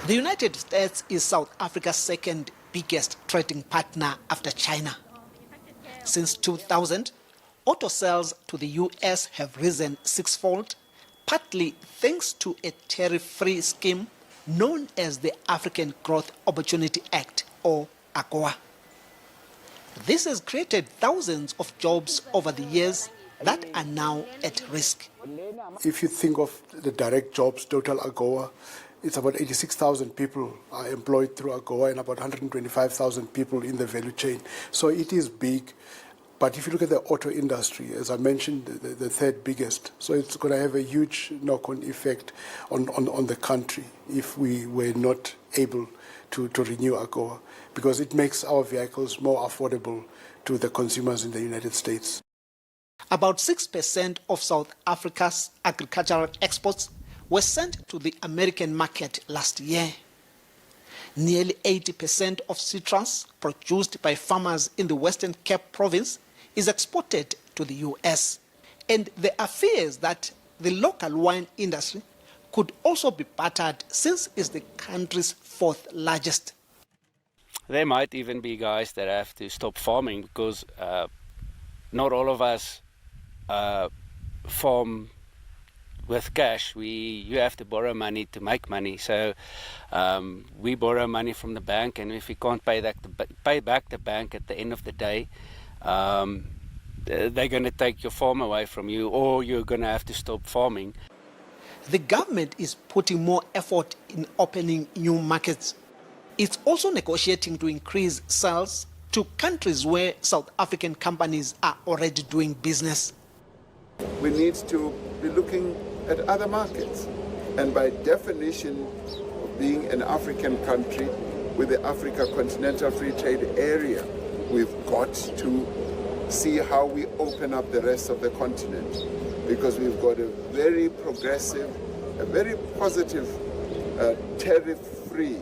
The United States is South Africa's second biggest trading partner after China. Since 2000, auto sales to the US have risen sixfold, partly thanks to a tariff-free scheme known as the African Growth Opportunity Act, or AGOA. This has created thousands of jobs over the years that are now at risk. If you think of the direct jobs, total AGOA, it's about 86,000 people are employed through AGOA and about 125,000 people in the value chain. So it is big. But if you look at the auto industry, as I mentioned, the third biggest, so it's going to have a huge knock-on effect on the country if we were not able to renew AGOA, because it makes our vehicles more affordable to the consumers in the United States. About 6% of South Africa's agricultural exports were sent to the American market last year. Nearly 80% of citrus produced by farmers in the Western Cape province is exported to the US. And there are fears that the local wine industry could also be battered since it's the country's fourth largest. There might even be guys that have to stop farming because not all of us farm with cash. You have to borrow money to make money. So we borrow money from the bank, and if you can't pay back the bank at the end of the day, they're going to take your farm away from you, or you're going to have to stop farming. The government is putting more effort in opening new markets. It's also negotiating to increase sales to countries where South African companies are already doing business. We need to be looking at other markets. And by definition of being an African country with the Africa Continental Free Trade Area, we've got to see how we open up the rest of the continent, because we've got a very progressive, a very positive tariff-free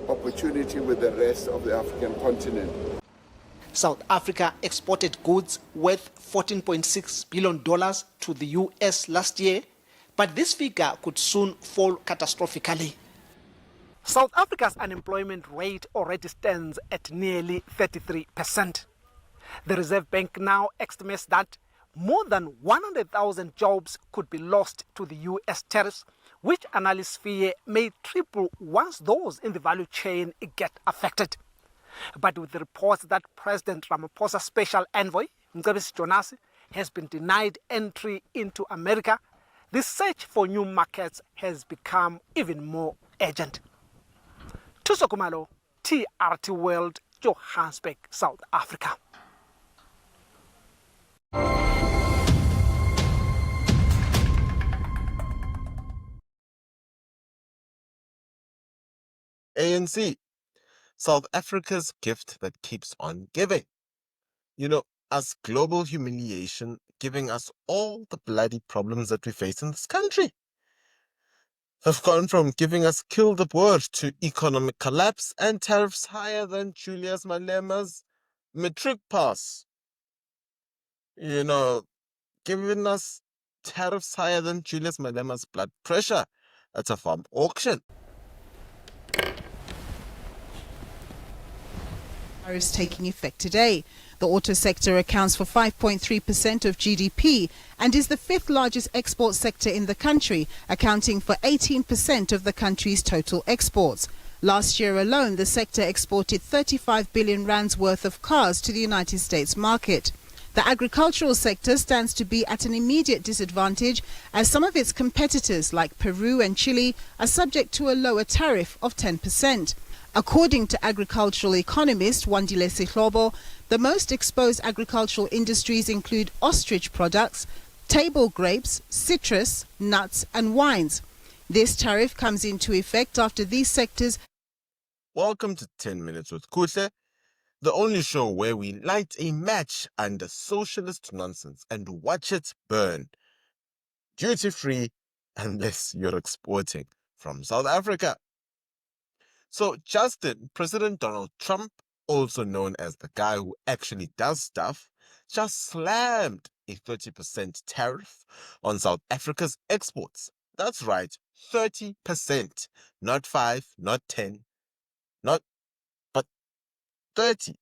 opportunity with the rest of the African continent. South Africa exported goods worth $14.6 billion to the US last year, but this figure could soon fall catastrophically. South Africa's unemployment rate already stands at nearly 33%. The Reserve Bank now estimates that more than 100,000 jobs could be lost to the US tariffs, which analysts fear may triple once those in the value chain get affected. But with the reports that President Ramaphosa's special envoy, Mcebisi Jonasi, has been denied entry into America, the search for new markets has become even more urgent. Thuso Khumalo, TRT World, Johannesburg, South Africa. ANC, South Africa's gift that keeps on giving. Us global humiliation giving us all the bloody problems that we face in this country. Have gone from giving us kill the boer to economic collapse and tariffs higher than Julius Malema's matric pass. Giving us tariffs higher than Julius Malema's blood pressure at a farm auction. Tariffs taking effect today. The auto sector accounts for 5.3% of GDP and is the fifth largest export sector in the country, accounting for 18% of the country's total exports. Last year alone, the sector exported 35 billion rands worth of cars to the United States market. The agricultural sector stands to be at an immediate disadvantage as some of its competitors like Peru and Chile are subject to a lower tariff of 10%. According to agricultural economist Wandile Sihlobo, the most exposed agricultural industries include ostrich products, table grapes, citrus, nuts and wines. This tariff comes into effect after these sectors. Welcome to 10 Minutes with Kuhle, the only show where we light a match under socialist nonsense and watch it burn. Duty-free unless you're exporting from South Africa. So President Donald Trump, also known as the guy who actually does stuff, just slammed a 30% tariff on South Africa's exports. That's right, 30%. Not 5, not 10, not, but 30,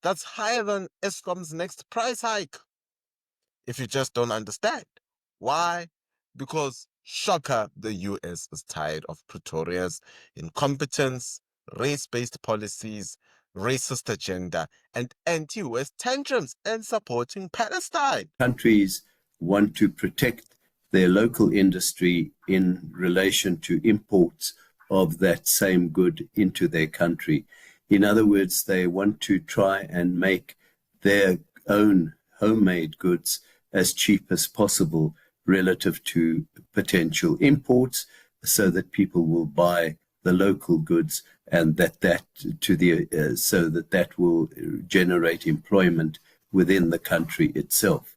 That's higher than Eskom's next price hike. If you just don't understand. Why? Because, shocker, the US is tired of Pretoria's incompetence, race-based policies, racist agenda, and anti-West tantrums and supporting Palestine. Countries want to protect their local industry in relation to imports of that same good into their country. In other words, they want to try and make their own homemade goods as cheap as possible relative to potential imports, so that people will buy the local goods, and so that will generate employment within the country itself.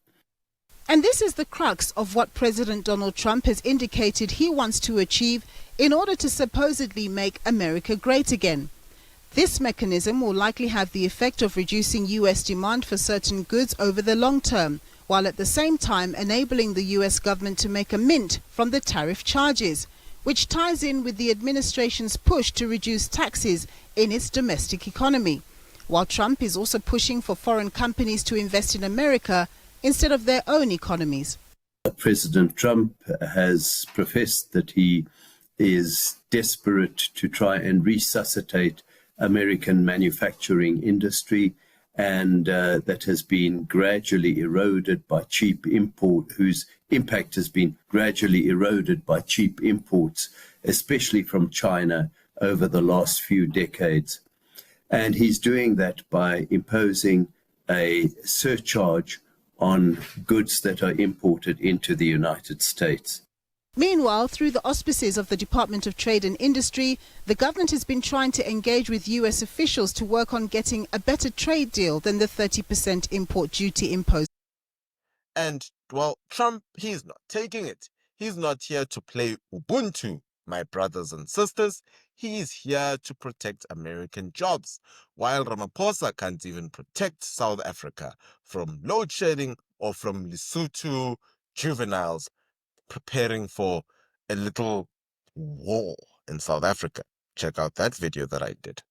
And this is the crux of what President Donald Trump has indicated he wants to achieve in order to supposedly make America great again. This mechanism will likely have the effect of reducing US demand for certain goods over the long term, while at the same time enabling the US government to make a mint from the tariff charges, which ties in with the administration's push to reduce taxes in its domestic economy, while Trump is also pushing for foreign companies to invest in America instead of their own economies. President Trump has professed that he is desperate to try and resuscitate American manufacturing industry, and that has been gradually eroded by cheap import, whose impact has been gradually eroded by cheap imports, especially from China over the last few decades. And he's doing that by imposing a surcharge on goods that are imported into the United States. Meanwhile, through the auspices of the Department of Trade and Industry, the government has been trying to engage with US officials to work on getting a better trade deal than the 30% import duty imposed. And, well, Trump, he's not taking it. He's not here to play Ubuntu, my brothers and sisters. He is here to protect American jobs, while Ramaphosa can't even protect South Africa from load shedding or from Lesotho juveniles preparing for a little war in South Africa. Check out that video that I did.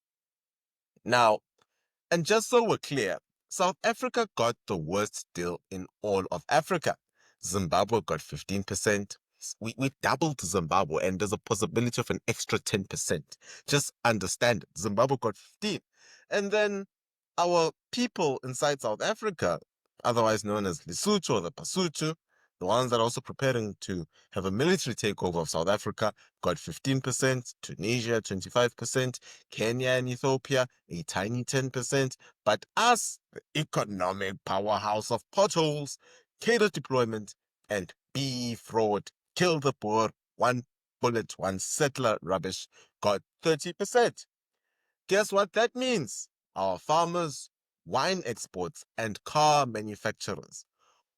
Now, and just so we're clear, South Africa got the worst deal in all of Africa. Zimbabwe got 15%. We doubled Zimbabwe, and there's a possibility of an extra 10%. Just understand it. Zimbabwe got 15%. And then our people inside South Africa, otherwise known as Lesotho or the Basotho, the ones that are also preparing to have a military takeover of South Africa, got 15%, Tunisia 25%, Kenya and Ethiopia a tiny 10%, but us, the economic powerhouse of potholes, cater deployment, and B fraud, kill the poor, one bullet, one settler rubbish, got 30%. Guess what that means? Our farmers, wine exports, and car manufacturers,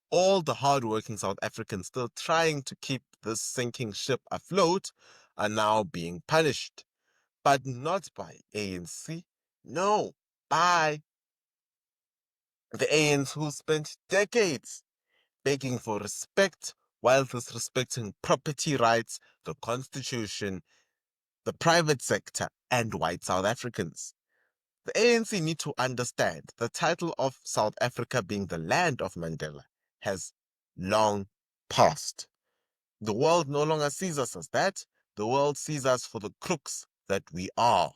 all the hard-working South Africans still trying to keep this sinking ship afloat, are now being punished. But not by ANC. No, by the ANC, who spent decades begging for respect while disrespecting property rights, the Constitution, the private sector, and white South Africans. The ANC need to understand the title of South Africa being the land of Mandela has long passed. The world no longer sees us as that. The world sees us for the crooks that we are.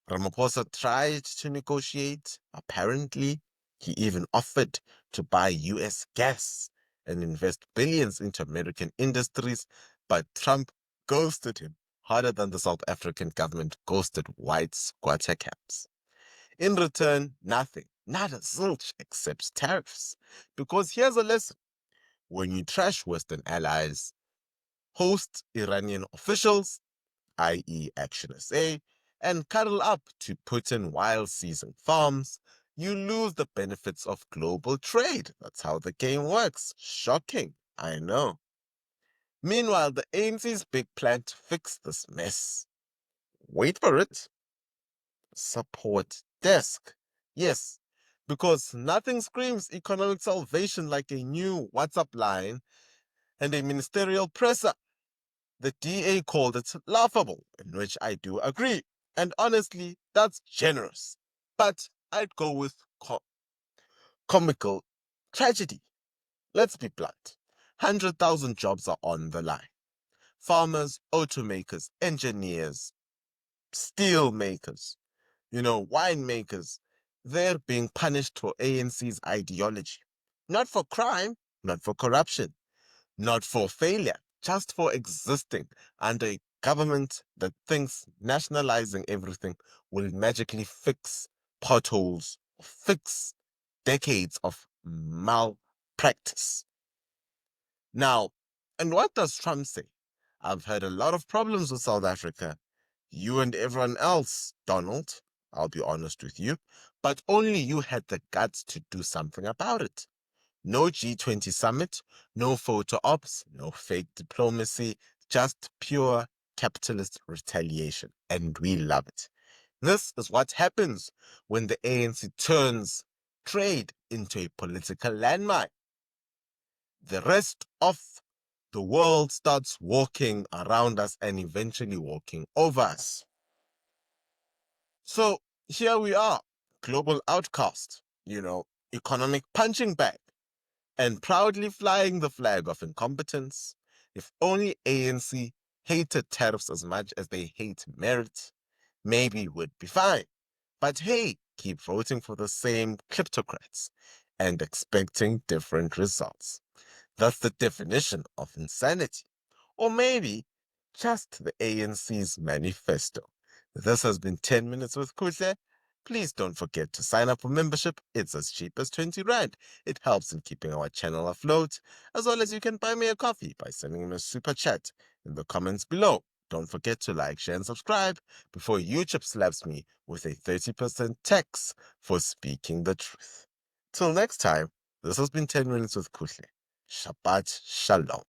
Ramaphosa tried to negotiate. Apparently, he even offered to buy US gas and invest billions into American industries, but Trump ghosted him harder than the South African government ghosted white squatter caps. In return, nothing, not a zilch, except tariffs. Because here's a lesson. When you trash Western allies, host Iranian officials, i.e. Action SA, and cuddle up to Putin while seizing farms, you lose the benefits of global trade. That's how the game works. Shocking, I know. Meanwhile, the ANC's big plan to fix this mess. Wait for it. Support desk. Yes, because nothing screams economic salvation like a new WhatsApp line and a ministerial presser. The DA called it laughable, in which I do agree. And honestly, that's generous. But I'd go with comical tragedy. Let's be blunt. 100,000 jobs are on the line. Farmers, automakers, engineers, steel makers, winemakers, they're being punished for ANC's ideology. Not for crime, not for corruption, not for failure, just for existing under a government that thinks nationalizing everything will magically fix potholes, fix decades of malpractice. Now, and what does Trump say? I've heard a lot of problems with South Africa. You and everyone else, Donald, I'll be honest with you, but only you had the guts to do something about it. No G20 summit, no photo ops, no fake diplomacy, just pure capitalist retaliation. And we love it. This is what happens when the ANC turns trade into a political landmine. The rest of the world starts walking around us and eventually walking over us. So here we are, global outcast, economic punching bag, and proudly flying the flag of incompetence. If only ANC hated tariffs as much as they hate merit, maybe we'd be fine. But hey, keep voting for the same kleptocrats and expecting different results. That's the definition of insanity. Or maybe just the ANC's manifesto. This has been 10 Minutes with Kuhle. Please don't forget to sign up for membership. It's as cheap as 20 Rand. It helps in keeping our channel afloat, as well as you can buy me a coffee by sending me a super chat in the comments below. Don't forget to like, share, and subscribe before YouTube slaps me with a 30% tax for speaking the truth. Till next time, this has been 10 Minutes with Kuhle. Shabbat Shalom.